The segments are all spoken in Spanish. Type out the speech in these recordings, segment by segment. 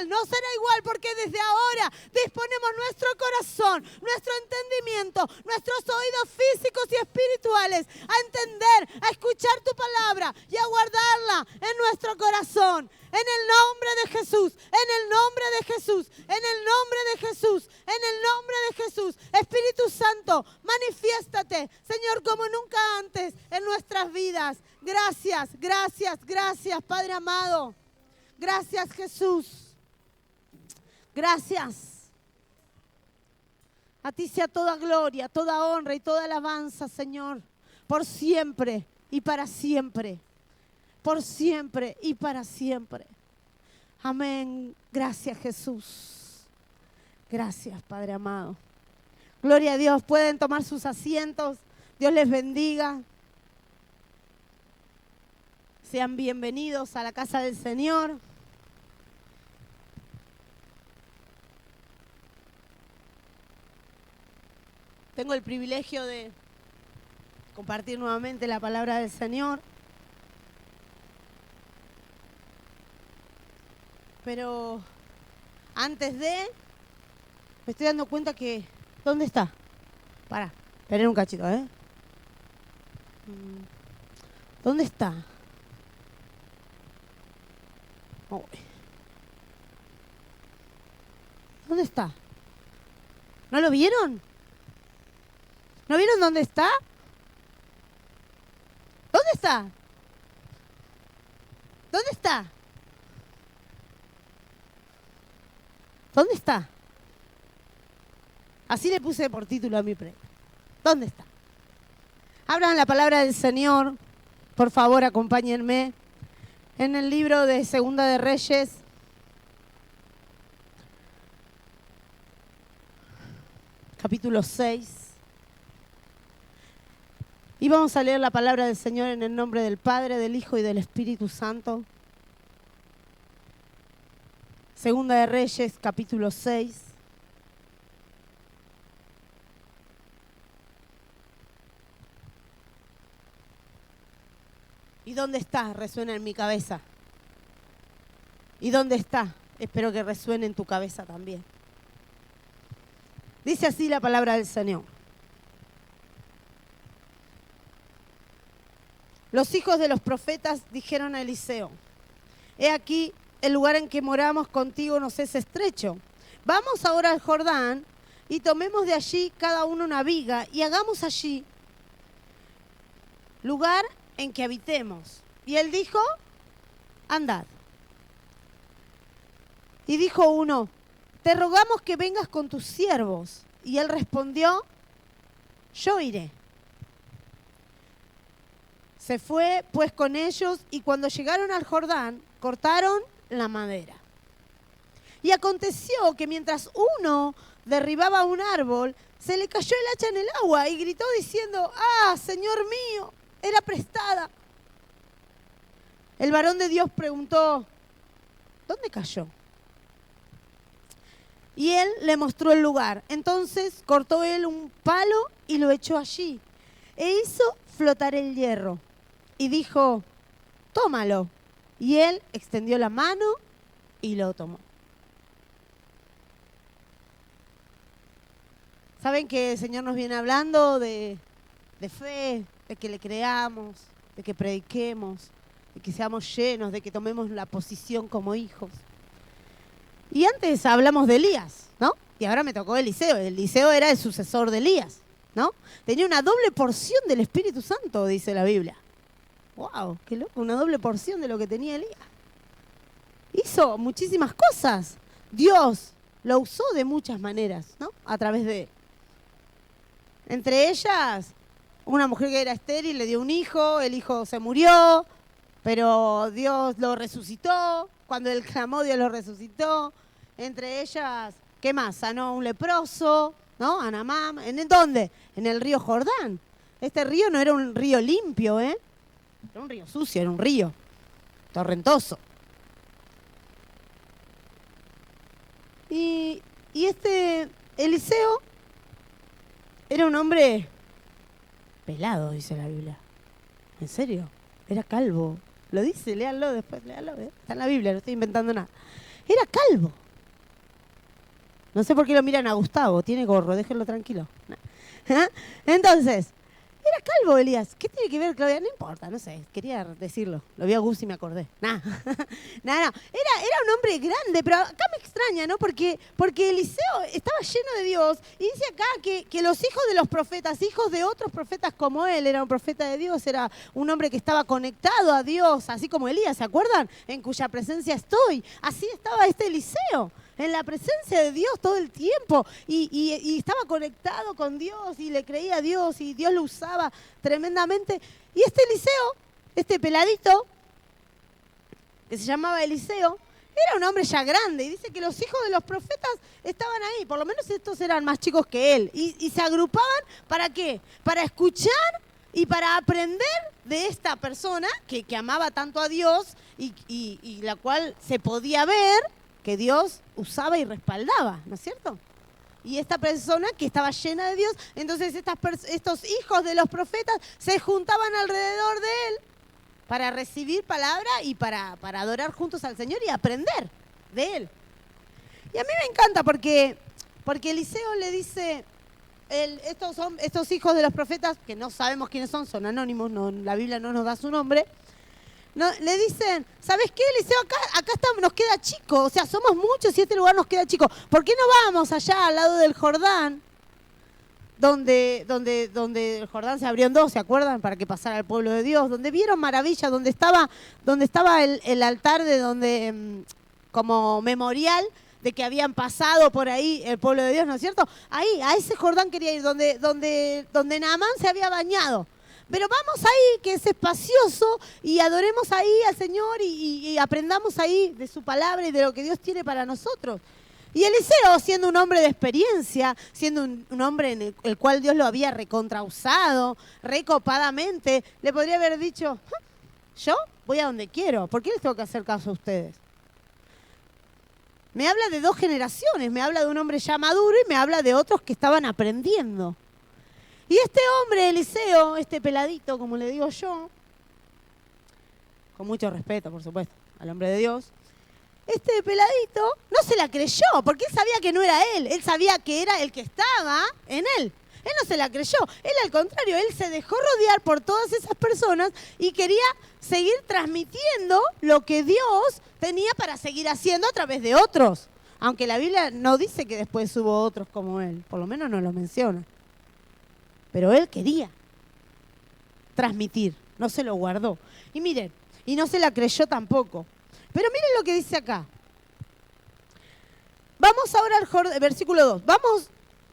igual porque desde ahora disponemos nuestro corazón, nuestro entendimiento, nuestros oídos físicos y espirituales a entender, a escuchar tu palabra y a guardarla en nuestro corazón. En el nombre de Jesús, en el nombre de Jesús, en el nombre de Jesús, en el nombre de Jesús. Espíritu Santo, manifiéstate, Señor, como nunca antes en nuestras vidas. Gracias, gracias, gracias, Padre amado. Gracias, Jesús. Gracias. A ti sea toda gloria, toda honra y toda alabanza, Señor, por siempre y para siempre. Por siempre y para siempre. Amén. Gracias, Jesús. Gracias, Padre amado. Gloria a Dios. Pueden tomar sus asientos. Dios les bendiga. Sean bienvenidos a la casa del Señor. Tengo el privilegio de compartir nuevamente la palabra del Señor. Pero antes de, me estoy dando cuenta que, ¿dónde está? Pará, esperé un cachito, ¿eh? ¿Dónde está? Oh. ¿Dónde está? ¿No lo vieron? ¿No vieron dónde está? ¿Dónde está? ¿Dónde está? ¿Dónde está? Así le puse por título a mi predica. ¿Dónde está? Abran la palabra del Señor. Por favor, acompáñenme. En el libro de Segunda de Reyes. Capítulo 6. Y vamos a leer la palabra del Señor en el nombre del Padre, del Hijo y del Espíritu Santo. Segunda de Reyes, capítulo 6. ¿Y dónde está? Resuena en mi cabeza. ¿Y dónde está? Espero que resuene en tu cabeza también. Dice así la palabra del Señor. Los hijos de los profetas dijeron a Eliseo: he aquí, el lugar en que moramos contigo nos es estrecho. Vamos ahora al Jordán y tomemos de allí cada uno una viga y hagamos allí lugar en que habitemos. Y él dijo: andad. Y dijo uno: te rogamos que vengas con tus siervos. Y él respondió: yo iré. Se fue pues con ellos y cuando llegaron al Jordán, cortaron la madera. Y aconteció que mientras uno derribaba un árbol, se le cayó el hacha en el agua y gritó diciendo: ¡ah, Señor mío! Era prestada. El varón de Dios preguntó: ¿dónde cayó? Y él le mostró el lugar. Entonces cortó él un palo y lo echó allí, e hizo flotar el hierro. Y dijo: tómalo. Y él extendió la mano y lo tomó. ¿Saben que el Señor nos viene hablando de fe, de que le creamos, de que prediquemos, de que seamos llenos, de que tomemos la posición como hijos? Y antes hablamos de Elías, ¿no? Y ahora me tocó Eliseo. Eliseo era el sucesor de Elías, ¿no? Tenía una doble porción del Espíritu Santo, dice la Biblia. ¡Wow! ¡Qué loco! Una doble porción de lo que tenía Elías. Hizo muchísimas cosas. Dios lo usó de muchas maneras, ¿no? A través de él. Entre ellas, una mujer que era estéril le dio un hijo, el hijo se murió, pero Dios lo resucitó. Cuando él clamó, Dios lo resucitó. Entre ellas, ¿qué más? Sanó a un leproso, ¿no? A Naamán. ¿En dónde? En el río Jordán. Este río no era un río limpio, ¿eh? Era un río sucio, era un río torrentoso. Y este Eliseo era un hombre pelado, dice la Biblia. ¿En serio? Era calvo. Lo dice, léanlo después, léanlo. Está en la Biblia, no estoy inventando nada. Era calvo. No sé por qué lo miran a Gustavo, tiene gorro, déjenlo tranquilo. ¿Ah? Entonces, era calvo Elías. ¿Qué tiene que ver, Claudia? No importa, no sé, quería decirlo. Lo vi a Gus y me acordé. Nah. No. Era un hombre grande, pero acá me extraña, ¿no? Porque Eliseo estaba lleno de Dios y dice acá que los hijos de los profetas, hijos de otros profetas como él, era un profeta de Dios, era un hombre que estaba conectado a Dios, así como Elías, ¿se acuerdan? En cuya presencia estoy. Así estaba este Eliseo, en la presencia de Dios todo el tiempo y estaba conectado con Dios y le creía a Dios y Dios lo usaba tremendamente. Y este Eliseo, este peladito, que se llamaba Eliseo, era un hombre ya grande y dice que los hijos de los profetas estaban ahí, por lo menos estos eran más chicos que él, y se agrupaban ¿para qué? Para escuchar y para aprender de esta persona que amaba tanto a Dios y la cual se podía ver que Dios usaba y respaldaba, ¿no es cierto? Y esta persona que estaba llena de Dios, entonces estos hijos de los profetas se juntaban alrededor de él para recibir palabra y para adorar juntos al Señor y aprender de él. Y a mí me encanta porque Eliseo le dice, estos hijos de los profetas, que no sabemos quiénes son anónimos, no, la Biblia no nos da su nombre, no, le dicen, ¿sabes qué, Eliseo? Acá nos queda chico, o sea, somos muchos y este lugar nos queda chico. ¿Por qué no vamos allá al lado del Jordán, donde el Jordán se abrió en dos, ¿se acuerdan? Para que pasara el pueblo de Dios, donde vieron maravillas, donde estaba el altar de donde, como memorial de que habían pasado por ahí el pueblo de Dios, ¿no es cierto? Ahí, a ese Jordán quería ir, donde Naamán se había bañado. Pero vamos ahí, que es espacioso, y adoremos ahí al Señor y aprendamos ahí de su palabra y de lo que Dios tiene para nosotros. Y Eliseo, siendo un hombre de experiencia, siendo un hombre en el cual Dios lo había recontrausado, recopadamente, le podría haber dicho, yo voy a donde quiero, ¿por qué les tengo que hacer caso a ustedes? Me habla de dos generaciones, me habla de un hombre ya maduro y me habla de otros que estaban aprendiendo. Y este hombre, Eliseo, este peladito, como le digo yo, con mucho respeto, por supuesto, al hombre de Dios, este peladito no se la creyó, porque él sabía que no era él sabía que era el que estaba en él. Él no se la creyó, él al contrario, él se dejó rodear por todas esas personas y quería seguir transmitiendo lo que Dios tenía para seguir haciendo a través de otros. Aunque la Biblia no dice que después hubo otros como él, por lo menos no lo menciona. Pero él quería transmitir, no se lo guardó. Y miren, y no se la creyó tampoco. Pero miren lo que dice acá. Vamos ahora al Jordán, versículo 2.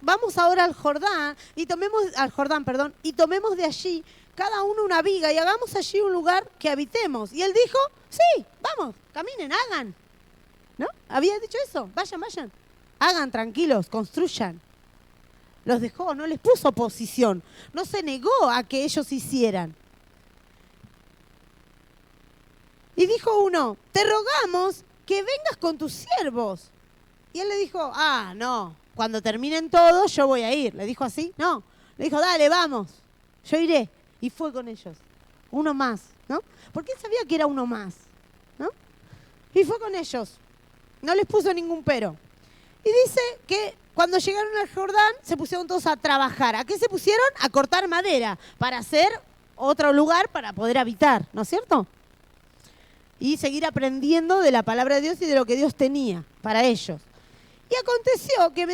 Vamos ahora al Jordán y tomemos de allí cada uno una viga y hagamos allí un lugar que habitemos. Y él dijo, sí, vamos, caminen, hagan. ¿No? Había dicho eso, vayan. Hagan, tranquilos, construyan. Los dejó, no les puso oposición, no se negó a que ellos hicieran. Y dijo uno, te rogamos que vengas con tus siervos. Y él le dijo, no, cuando terminen todos yo voy a ir. ¿Le dijo así? No, le dijo, dale, vamos, yo iré. Y fue con ellos, uno más, ¿no? Porque él sabía que era uno más, ¿no? Y fue con ellos, no les puso ningún pero. Y dice que cuando llegaron al Jordán se pusieron todos a trabajar. ¿A qué se pusieron? A cortar madera para hacer otro lugar para poder habitar, ¿no es cierto? Y seguir aprendiendo de la palabra de Dios y de lo que Dios tenía para ellos. Y aconteció que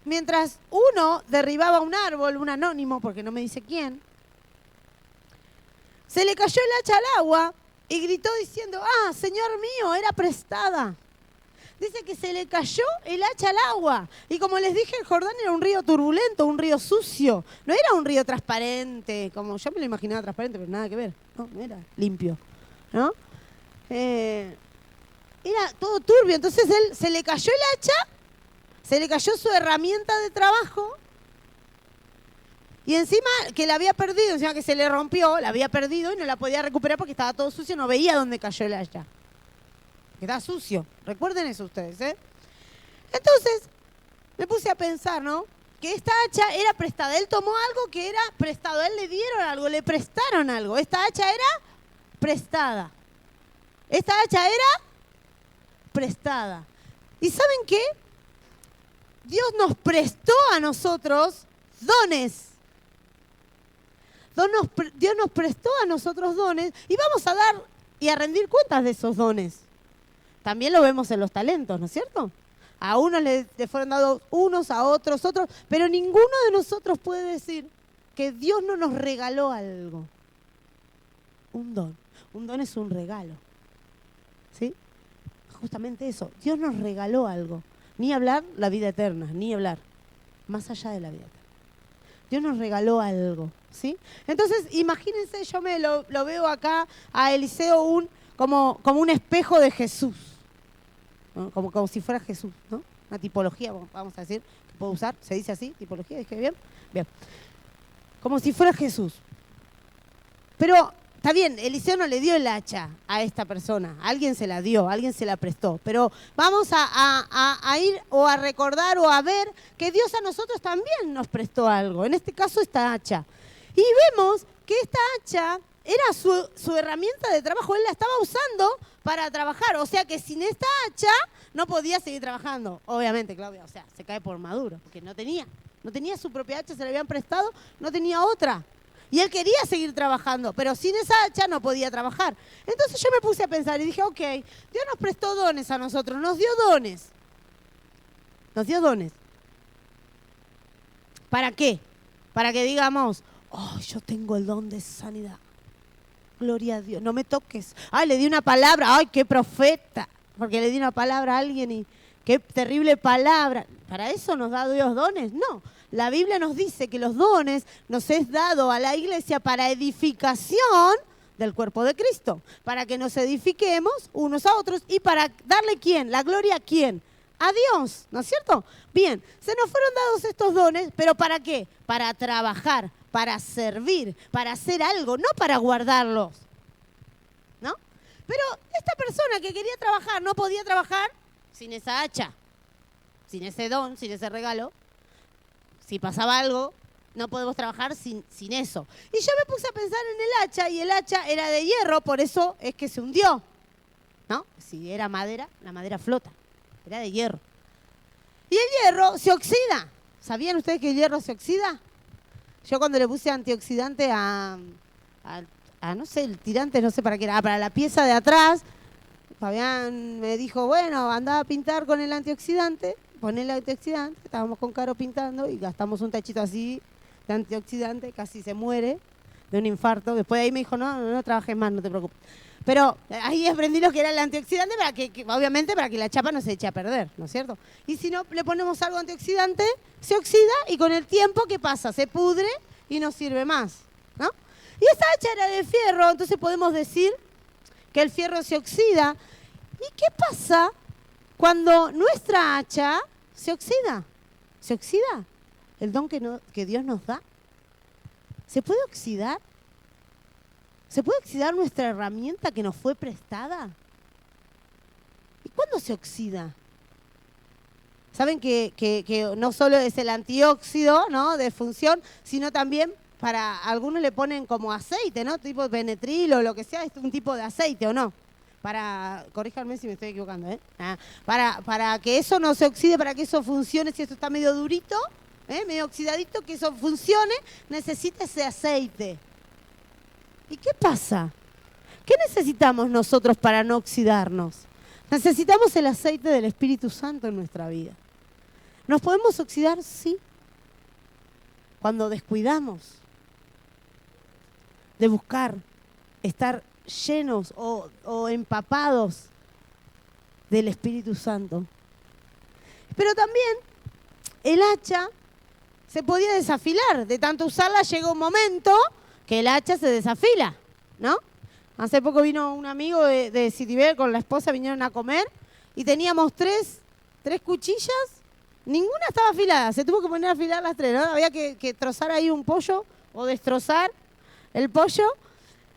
mientras uno derribaba un árbol, un anónimo, porque no me dice quién, se le cayó el hacha al agua y gritó diciendo, Señor mío, era prestada. Dice que se le cayó el hacha al agua. Y como les dije, el Jordán era un río turbulento, un río sucio. No era un río transparente, como yo me lo imaginaba transparente, pero nada que ver. No era limpio, ¿no? Era todo turbio. Entonces él se le cayó el hacha, se le cayó su herramienta de trabajo. Y encima que la había perdido, encima que se le rompió, la había perdido y no la podía recuperar porque estaba todo sucio, no veía dónde cayó el hacha. Que está sucio. Recuerden eso ustedes, ¿eh? Entonces, me puse a pensar, ¿no? Que esta hacha era prestada. Él tomó algo que era prestado. A él le dieron algo, le prestaron algo. Esta hacha era prestada. Esta hacha era prestada. ¿Y saben qué? Dios nos prestó a nosotros dones. Dios nos prestó a nosotros dones y vamos a dar y a rendir cuentas de esos dones. También lo vemos en los talentos, ¿no es cierto? A unos le fueron dados unos, a otros otros, pero ninguno de nosotros puede decir que Dios no nos regaló algo. Un don. Un don es un regalo. ¿Sí? Justamente eso. Dios nos regaló algo. Ni hablar la vida eterna, ni hablar más allá de la vida eterna. Dios nos regaló algo, ¿sí? Entonces, imagínense, yo lo veo acá a Eliseo como un espejo de Jesús, ¿no? Como si fuera Jesús, ¿no? Una tipología, vamos a decir, que puedo usar, ¿se dice así? ¿Tipología? ¿Dije bien? Bien. Como si fuera Jesús. Pero está bien, Eliseo no le dio el hacha a esta persona, alguien se la dio, alguien se la prestó, pero vamos a ir o a recordar o a ver que Dios a nosotros también nos prestó algo, en este caso esta hacha. Y vemos que esta hacha era su herramienta de trabajo, él la estaba usando para trabajar, o sea que sin esta hacha no podía seguir trabajando, obviamente, Claudia, o sea, se cae por maduro, porque no tenía su propia hacha, se la habían prestado, no tenía otra. Y él quería seguir trabajando, pero sin esa hacha no podía trabajar. Entonces yo me puse a pensar y dije, ok, Dios nos prestó dones a nosotros, nos dio dones. Nos dio dones. ¿Para qué? Para que digamos, oh, yo tengo el don de sanidad. Gloria a Dios, no me toques. Ay, le di una palabra, ay, qué profeta. Porque le di una palabra a alguien y qué terrible palabra. ¿Para eso nos da Dios dones? No. La Biblia nos dice que los dones nos es dado a la iglesia para edificación del cuerpo de Cristo, para que nos edifiquemos unos a otros y para darle ¿quién? La gloria a ¿quién? A Dios, ¿no es cierto? Bien, se nos fueron dados estos dones, pero ¿para qué? Para trabajar, para servir, para hacer algo, no para guardarlos, ¿no? Pero esta persona que quería trabajar no podía trabajar sin esa hacha, sin ese don, sin ese regalo. Si pasaba algo, no podemos trabajar sin eso. Y yo me puse a pensar en el hacha, y el hacha era de hierro, por eso es que se hundió, ¿no? Si era madera, la madera flota, era de hierro. Y el hierro se oxida. ¿Sabían ustedes que el hierro se oxida? Yo cuando le puse antioxidante a no sé, el tirante, no sé para qué era, para la pieza de atrás, Fabián me dijo, bueno, andá a pintar con el antioxidante. Poné el antioxidante, estábamos con Caro pintando y gastamos un tachito así de antioxidante, casi se muere de un infarto. Después de ahí me dijo, no trabajes más, no te preocupes. Pero ahí aprendí lo que era el antioxidante, para que obviamente para que la chapa no se eche a perder, ¿no es cierto? Y si no le ponemos algo antioxidante, se oxida y con el tiempo, ¿qué pasa? Se pudre y no sirve más, ¿no? Y esta hacha era de fierro, entonces podemos decir que el fierro se oxida. ¿Y qué pasa cuando nuestra hacha se oxida? ¿Se oxida el don que Dios nos da? ¿Se puede oxidar? ¿Se puede oxidar nuestra herramienta que nos fue prestada? ¿Y cuándo se oxida? Saben que no solo es el antióxido, ¿no?, de función, sino también para algunos le ponen como aceite, ¿no? Tipo Benetril o lo que sea, es un tipo de aceite, ¿o no? Corríjanme si me estoy equivocando, ¿eh? Para que eso no se oxide, para que eso funcione, si esto está medio durito, medio oxidadito, que eso funcione, necesita ese aceite. ¿Y qué pasa? ¿Qué necesitamos nosotros para no oxidarnos? Necesitamos el aceite del Espíritu Santo en nuestra vida. ¿Nos podemos oxidar? Sí. Cuando descuidamos de buscar estar llenos o empapados del Espíritu Santo. Pero también el hacha se podía desafilar. De tanto usarla llega un momento que el hacha se desafila, ¿no? Hace poco vino un amigo de Citibel con la esposa, vinieron a comer y teníamos tres cuchillas, ninguna estaba afilada, se tuvo que poner a afilar las tres, ¿no? Había que trozar ahí un pollo o destrozar el pollo,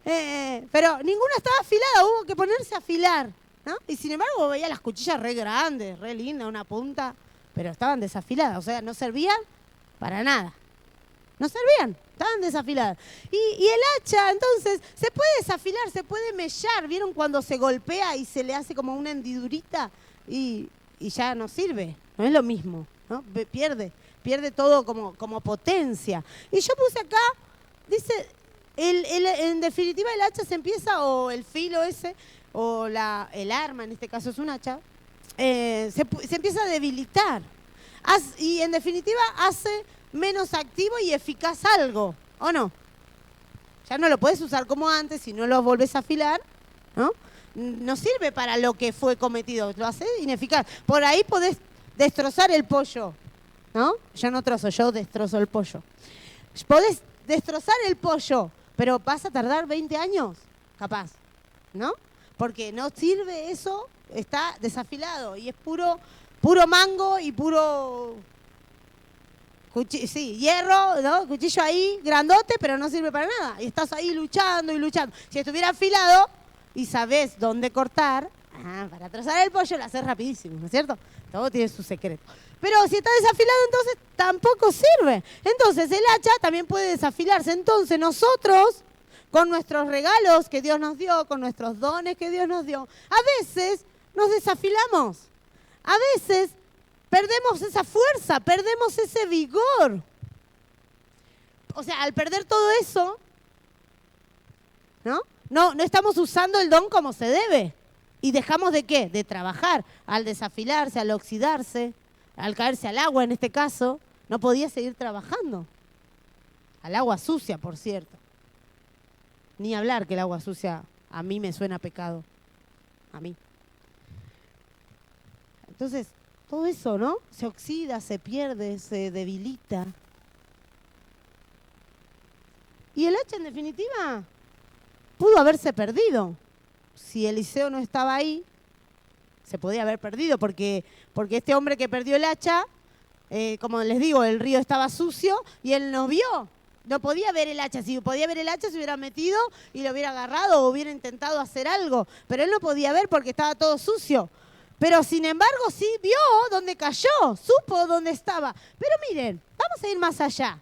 pero ninguna estaba afilada, hubo que ponerse a afilar, ¿no? Y sin embargo veía las cuchillas re grandes, re lindas, una punta, pero estaban desafiladas, o sea, no servían para nada. No servían, estaban desafiladas. Y el hacha, entonces, se puede desafilar, se puede mellar. ¿Vieron cuando se golpea y se le hace como una hendidurita y ya no sirve, no es lo mismo, ¿no? Pierde todo como potencia. Y yo puse acá, dice, en definitiva el hacha se empieza, o el filo ese, o el arma, en este caso es un hacha, se empieza a debilitar. Y en definitiva hace menos activo y eficaz algo, ¿o no? Ya no lo puedes usar como antes, si no lo volvés a afilar, ¿no? No sirve para lo que fue cometido, lo hace ineficaz. Por ahí podés destrozar el pollo, ¿no? Yo no trozo, yo destrozo el pollo. Podés destrozar el pollo, pero vas a tardar 20 años, capaz, ¿no? Porque no sirve eso, está desafilado y es puro mango y puro hierro, ¿no? Cuchillo ahí, grandote, pero no sirve para nada. Y estás ahí luchando y luchando. Si estuviera afilado y sabés dónde cortar, para trozar el pollo lo haces rapidísimo, ¿no es cierto? Todo tiene su secreto. Pero si está desafilado, entonces tampoco sirve. Entonces el hacha también puede desafilarse. Entonces nosotros, con nuestros regalos que Dios nos dio, con nuestros dones que Dios nos dio, a veces nos desafilamos. A veces perdemos esa fuerza, perdemos ese vigor. O sea, al perder todo eso, no estamos usando el don como se debe. ¿Y dejamos de qué? De trabajar. Al desafilarse, al oxidarse, al caerse al agua en este caso, no podía seguir trabajando. Al agua sucia, por cierto. Ni hablar que el agua sucia a mí me suena pecado. A mí. Entonces, todo eso, ¿no? Se oxida, se pierde, se debilita. Y el hacha, en definitiva, pudo haberse perdido. Si Eliseo no estaba ahí, se podía haber perdido, porque este hombre que perdió el hacha, como les digo, el río estaba sucio y él no vio. No podía ver el hacha. Si podía ver el hacha, se hubiera metido y lo hubiera agarrado o hubiera intentado hacer algo. Pero él no podía ver porque estaba todo sucio. Pero sin embargo sí vio dónde cayó, supo dónde estaba. Pero miren, vamos a ir más allá.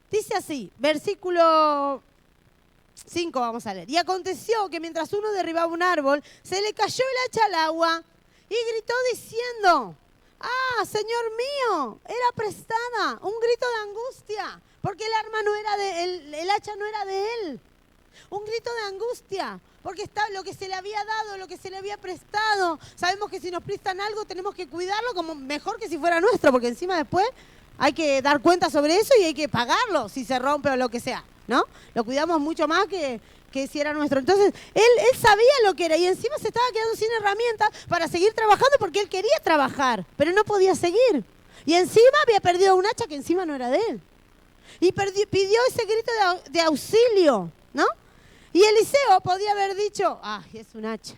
Dice así, versículo 5 vamos a leer. Y aconteció que mientras uno derribaba un árbol, se le cayó el hacha al agua y gritó diciendo, Señor mío, era prestada. Un grito de angustia, porque el arma no era de él, el hacha no era de él. Un grito de angustia, porque está lo que se le había dado, lo que se le había prestado. Sabemos que si nos prestan algo tenemos que cuidarlo como mejor que si fuera nuestro, porque encima después hay que dar cuenta sobre eso y hay que pagarlo si se rompe o lo que sea, ¿no? Lo cuidamos mucho más que si era nuestro. Entonces, él sabía lo que era y encima se estaba quedando sin herramientas para seguir trabajando porque él quería trabajar, pero no podía seguir. Y encima había perdido un hacha que encima no era de él. Y pidió ese grito de auxilio, ¿no? Y Eliseo podía haber dicho, es un hacha.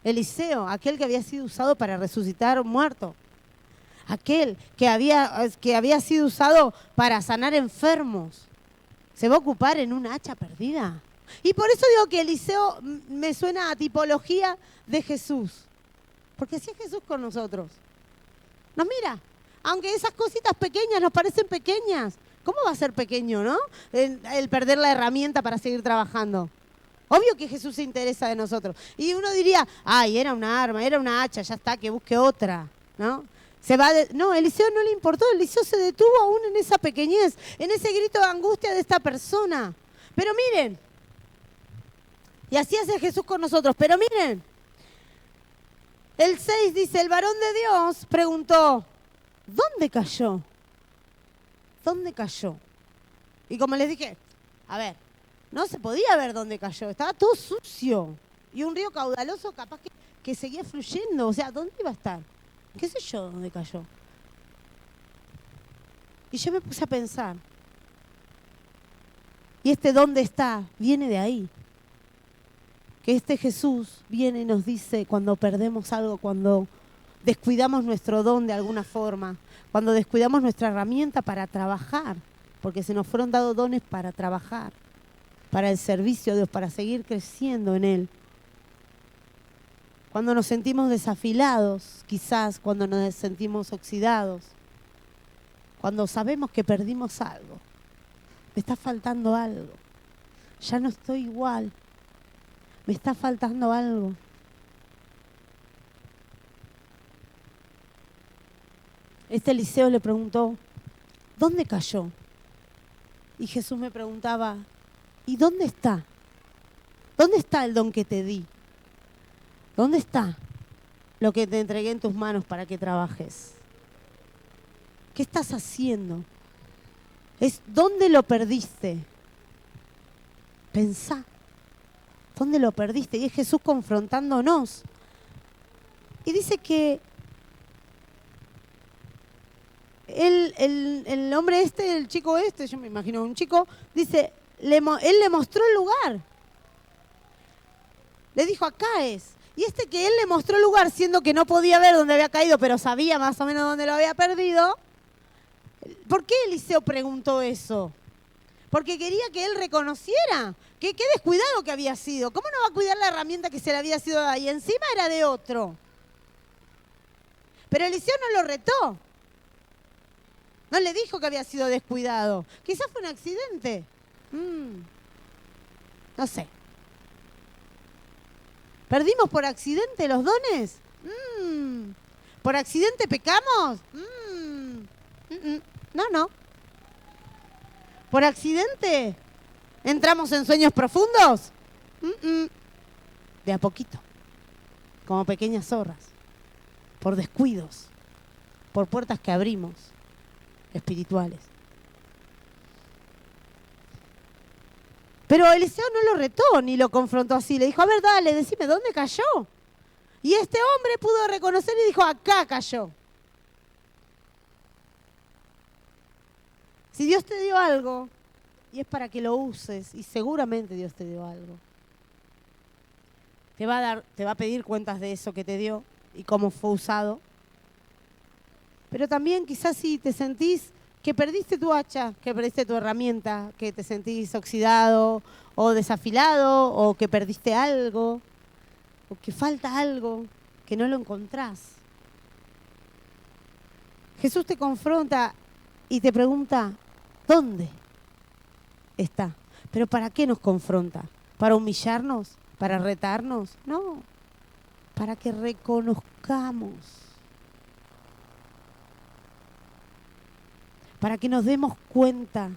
Eliseo, aquel que había sido usado para resucitar a un muerto. Aquel que había sido usado para sanar enfermos. ¿Se va a ocupar en un hacha perdida? Y por eso digo que Eliseo me suena a tipología de Jesús. Porque así es Jesús con nosotros. Nos mira. Aunque esas cositas pequeñas nos parecen pequeñas. ¿Cómo va a ser pequeño, no? El perder la herramienta para seguir trabajando. Obvio que Jesús se interesa de nosotros. Y uno diría, era una arma, era una hacha, ya está, que busque otra, ¿no? No, Eliseo no le importó, Eliseo se detuvo aún en esa pequeñez, en ese grito de angustia de esta persona. Pero miren, y así hace Jesús con nosotros, pero miren, el 6 dice, el varón de Dios preguntó, ¿dónde cayó? ¿Dónde cayó? Y como les dije, no se podía ver dónde cayó, estaba todo sucio. Y un río caudaloso capaz que seguía fluyendo, o sea, ¿dónde iba a estar? ¿Qué sé yo dónde cayó? Y yo me puse a pensar, y este dónde está, viene de ahí. Que este Jesús viene y nos dice cuando perdemos algo, cuando descuidamos nuestro don de alguna forma, cuando descuidamos nuestra herramienta para trabajar, porque se nos fueron dados dones para trabajar, para el servicio de Dios, para seguir creciendo en Él. Cuando nos sentimos desafilados, quizás cuando nos sentimos oxidados, cuando sabemos que perdimos algo, me está faltando algo, ya no estoy igual, me está faltando algo. Eliseo le preguntó, ¿dónde cayó? Y Jesús me preguntaba, ¿y dónde está? ¿Dónde está el don que te di? ¿Dónde está lo que te entregué en tus manos para que trabajes? ¿Qué estás haciendo? ¿Dónde lo perdiste? Pensá, ¿dónde lo perdiste? Y es Jesús confrontándonos. Y dice que el hombre el chico yo me imagino un chico, dice, él le mostró el lugar. Le dijo, acá es. Y que él le mostró el lugar, siendo que no podía ver dónde había caído, pero sabía más o menos dónde lo había perdido. ¿Por qué Eliseo preguntó eso? Porque quería que él reconociera que qué descuidado que había sido. ¿Cómo no va a cuidar la herramienta que se le había sido ahí? Encima era de otro. Pero Eliseo no lo retó. No le dijo que había sido descuidado. Quizás fue un accidente. No sé. ¿Perdimos por accidente los dones? ¿Por accidente pecamos? No. ¿Por accidente entramos en sueños profundos? De a poquito. Como pequeñas zorras. Por descuidos. Por puertas que abrimos. Espirituales. Pero Eliseo no lo retó ni lo confrontó así. Le dijo, a ver, dale, decime, ¿dónde cayó? Y este hombre pudo reconocer y dijo, acá cayó. Si Dios te dio algo, y es para que lo uses, y seguramente Dios te dio algo, te va a pedir cuentas de eso que te dio y cómo fue usado. Pero también quizás si te sentís que perdiste tu hacha, que perdiste tu herramienta, que te sentís oxidado o desafilado, o que perdiste algo, o que falta algo, que no lo encontrás. Jesús te confronta y te pregunta, ¿dónde está? ¿Pero para qué nos confronta? ¿Para humillarnos? ¿Para retarnos? No, para que reconozcamos. Para que nos demos cuenta.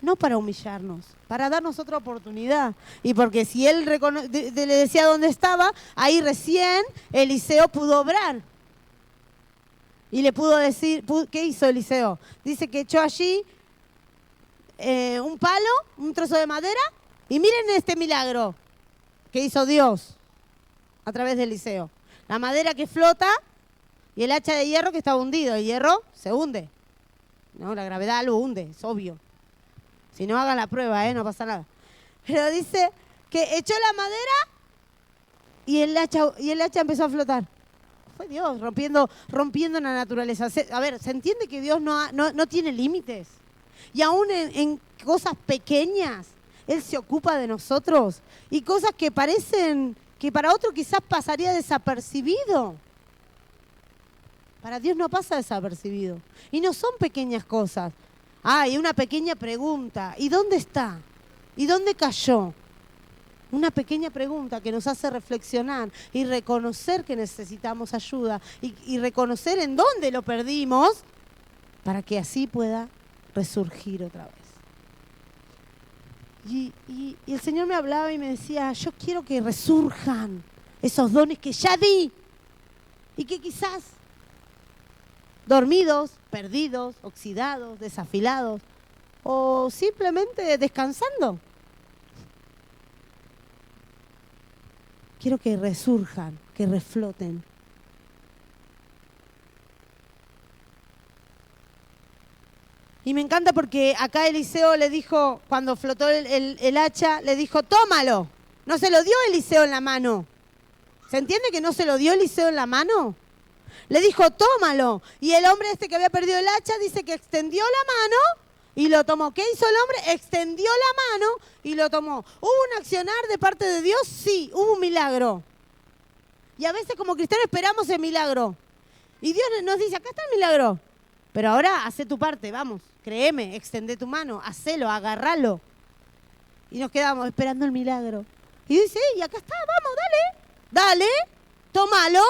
No para humillarnos, para darnos otra oportunidad. Y porque si él le decía dónde estaba, ahí recién Eliseo pudo obrar. Y le pudo decir, ¿qué hizo Eliseo? Dice que echó allí un palo, un trozo de madera, y miren este milagro que hizo Dios a través de Eliseo. La madera que flota y el hacha de hierro que estaba hundido. El hierro se hunde. No, la gravedad lo hunde, es obvio. Si no, hagan la prueba, no pasa nada. Pero dice que echó la madera y el hacha empezó a flotar. Fue Dios rompiendo la naturaleza. A ver, ¿se entiende que Dios no tiene límites? Y aún en cosas pequeñas, Él se ocupa de nosotros. Y cosas que parecen que para otro quizás pasaría desapercibido. Para Dios no pasa desapercibido. Y no son pequeñas cosas. Y una pequeña pregunta. ¿Y dónde está? ¿Y dónde cayó? Una pequeña pregunta que nos hace reflexionar y reconocer que necesitamos ayuda y reconocer en dónde lo perdimos para que así pueda resurgir otra vez. Y el Señor me hablaba y me decía, yo quiero que resurjan esos dones que ya di y que quizás dormidos, perdidos, oxidados, desafilados o simplemente descansando. Quiero que resurjan, que refloten. Y me encanta porque acá Eliseo le dijo, cuando flotó el hacha, le dijo, tómalo. No se lo dio Eliseo en la mano. ¿Se entiende que no se lo dio Eliseo en la mano? Le dijo, tómalo. Y el hombre que había perdido el hacha dice que extendió la mano y lo tomó. ¿Qué hizo el hombre? Extendió la mano y lo tomó. ¿Hubo un accionar de parte de Dios? Sí, hubo un milagro. Y a veces como cristianos esperamos el milagro. Y Dios nos dice, acá está el milagro. Pero ahora hace tu parte, vamos, créeme, extende tu mano, hacelo, agárralo. Y nos quedamos esperando el milagro. Y dice, y acá está, vamos, dale, tómalo.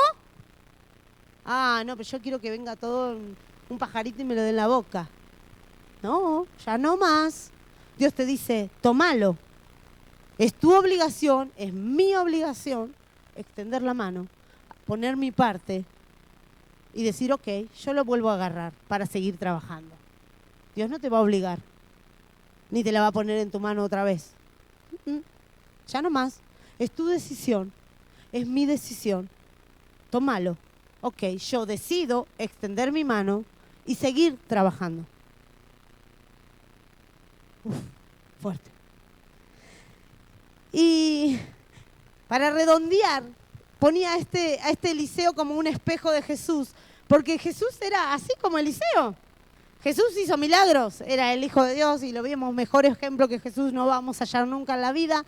Ah, no, pero yo quiero que venga todo un pajarito y me lo dé en la boca. No, ya no más. Dios te dice, tómalo. Es tu obligación, es mi obligación, extender la mano, poner mi parte y decir, ok, yo lo vuelvo a agarrar para seguir trabajando. Dios no te va a obligar, ni te la va a poner en tu mano otra vez. Ya no más. Es tu decisión, es mi decisión. Tómalo. Ok, yo decido extender mi mano y seguir trabajando. Uf, fuerte. Y para redondear, ponía a este Eliseo como un espejo de Jesús, porque Jesús era así como Eliseo. Jesús hizo milagros, era el Hijo de Dios y lo vimos, mejor ejemplo que Jesús no vamos a hallar nunca en la vida.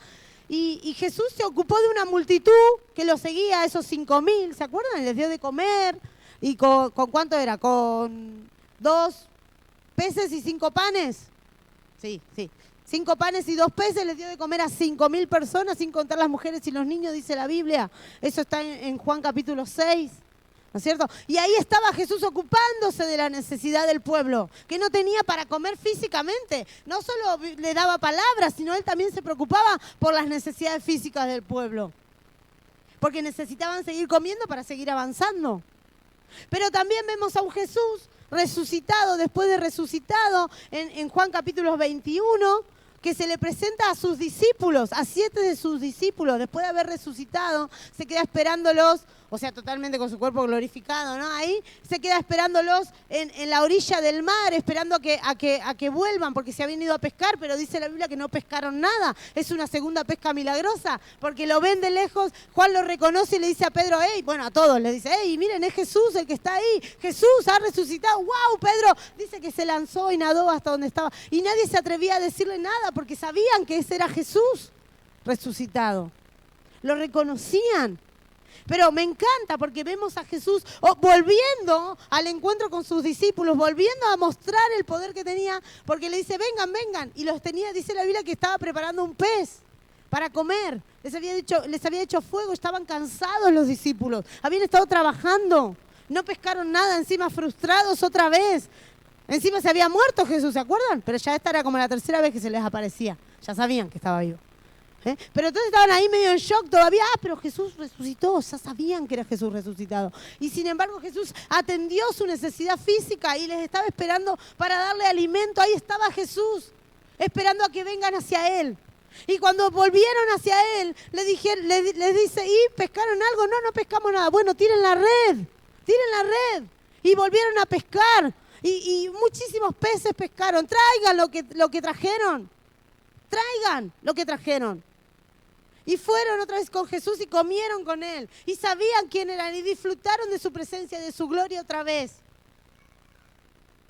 Y Jesús se ocupó de una multitud que lo seguía, esos 5.000, ¿se acuerdan? Les dio de comer. ¿Y con cuánto era? ¿Con 2 peces y 5 panes? Sí. 5 panes y 2 peces les dio de comer a 5.000 personas, sin contar las mujeres y los niños, dice la Biblia. Eso está en Juan capítulo 6. ¿No es cierto? Y ahí estaba Jesús ocupándose de la necesidad del pueblo, que no tenía para comer físicamente. No solo le daba palabras, sino él también se preocupaba por las necesidades físicas del pueblo. Porque necesitaban seguir comiendo para seguir avanzando. Pero también vemos a un Jesús resucitado, después de resucitado, en Juan capítulo 21, que se le presenta a sus discípulos, a 7 de sus discípulos, después de haber resucitado, se queda esperándolos, o sea, totalmente con su cuerpo glorificado, ¿no? Ahí se queda esperándolos en la orilla del mar, esperando a que vuelvan, porque se habían ido a pescar, pero dice la Biblia que no pescaron nada. Es una segunda pesca milagrosa, porque lo ven de lejos, Juan lo reconoce y le dice a Pedro, a todos le dice, miren, es Jesús el que está ahí, Jesús ha resucitado, wow, Pedro dice que se lanzó y nadó hasta donde estaba, y nadie se atrevía a decirle nada, porque sabían que ese era Jesús resucitado. Lo reconocían. Pero me encanta porque vemos a Jesús volviendo al encuentro con sus discípulos, volviendo a mostrar el poder que tenía, porque le dice, vengan. Y los tenía, dice la Biblia, que estaba preparando un pez para comer. Les había hecho fuego, estaban cansados los discípulos, habían estado trabajando, no pescaron nada, encima frustrados otra vez. Encima se había muerto Jesús, ¿se acuerdan? Pero ya esta era como la 3.ª vez que se les aparecía. Ya sabían que estaba vivo. Pero entonces estaban ahí medio en shock todavía. Pero Jesús resucitó, ya sabían que era Jesús resucitado. Y sin embargo Jesús atendió su necesidad física y les estaba esperando para darle alimento. Ahí estaba Jesús, esperando a que vengan hacia Él. Y cuando volvieron hacia Él, les dice, ¿y pescaron algo? No pescamos nada. Bueno, tiren la red. Y volvieron a pescar. Y muchísimos peces pescaron. Traigan lo que trajeron. Traigan lo que trajeron. Y fueron otra vez con Jesús y comieron con Él. Y sabían quién eran y disfrutaron de su presencia, de su gloria otra vez.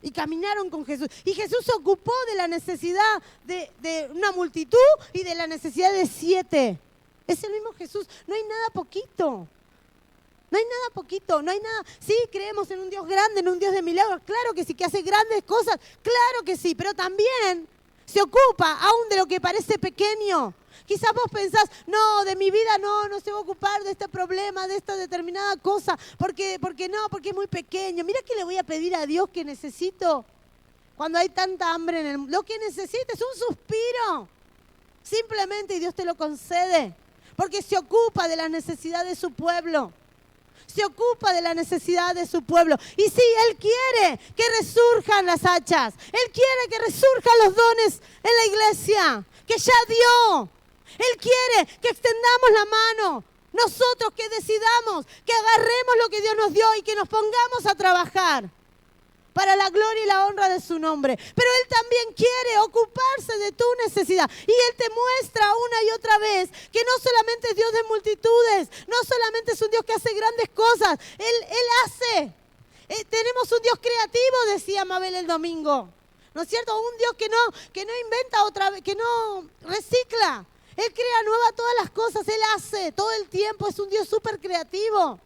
Y caminaron con Jesús. Y Jesús se ocupó de la necesidad de una multitud y de la necesidad de 7. Es el mismo Jesús. No hay nada poquito. No hay nada poquito, no hay nada. Sí, creemos en un Dios grande, en un Dios de milagros. Claro que sí, que hace grandes cosas. Claro que sí, pero también se ocupa aún de lo que parece pequeño. Quizás vos pensás, no, de mi vida no se va a ocupar de este problema, de esta determinada cosa, porque es muy pequeño. Mira que le voy a pedir a Dios que necesito cuando hay tanta hambre en el mundo. Lo que necesito es un suspiro, simplemente, y Dios te lo concede, porque se ocupa de la necesidad de su pueblo. Se ocupa de la necesidad de su pueblo. Y sí, Él quiere que resurjan las hachas. Él quiere que resurjan los dones en la iglesia, que ya dio. Él quiere que extendamos la mano. Nosotros que decidamos, que agarremos lo que Dios nos dio y que nos pongamos a trabajar para la gloria y la honra de su nombre. Pero Él también quiere ocuparse de tu necesidad. Y Él te muestra una y otra vez que no solamente es Dios de multitudes, no solamente es un Dios que hace grandes cosas. Él hace. Tenemos un Dios creativo, decía Mabel el domingo. ¿No es cierto? Un Dios que no inventa otra vez, que no recicla. Él crea nuevas todas las cosas, Él hace todo el tiempo. Es un Dios súper creativo.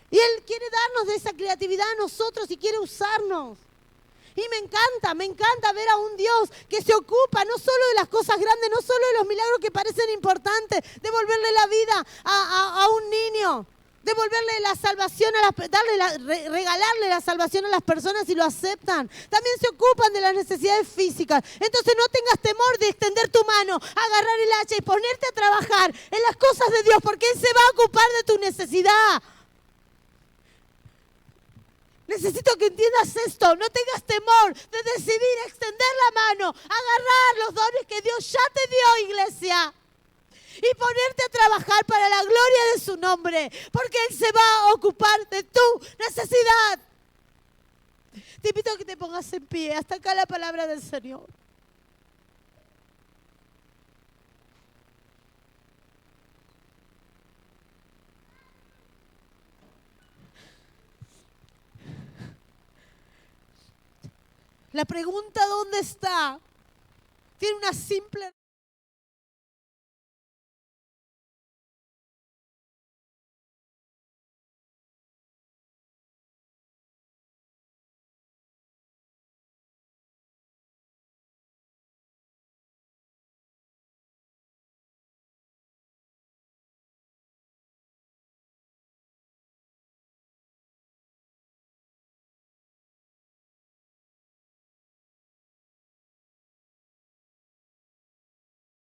Y Él quiere darnos de esa creatividad a nosotros y quiere usarnos. Y me encanta ver a un Dios que se ocupa no solo de las cosas grandes, no solo de los milagros que parecen importantes, devolverle la vida a un niño, devolverle la salvación regalarle la salvación a las personas y lo aceptan. También se ocupan de las necesidades físicas. Entonces no tengas temor de extender tu mano, agarrar el hacha y ponerte a trabajar en las cosas de Dios, porque Él se va a ocupar de tu necesidad. Necesito que entiendas esto. No tengas temor de decidir extender la mano, agarrar los dones que Dios ya te dio, iglesia, y ponerte a trabajar para la gloria de su nombre, porque Él se va a ocupar de tu necesidad. Te invito a que te pongas en pie. Hasta acá la palabra del Señor. La pregunta ¿dónde está? Tiene una simple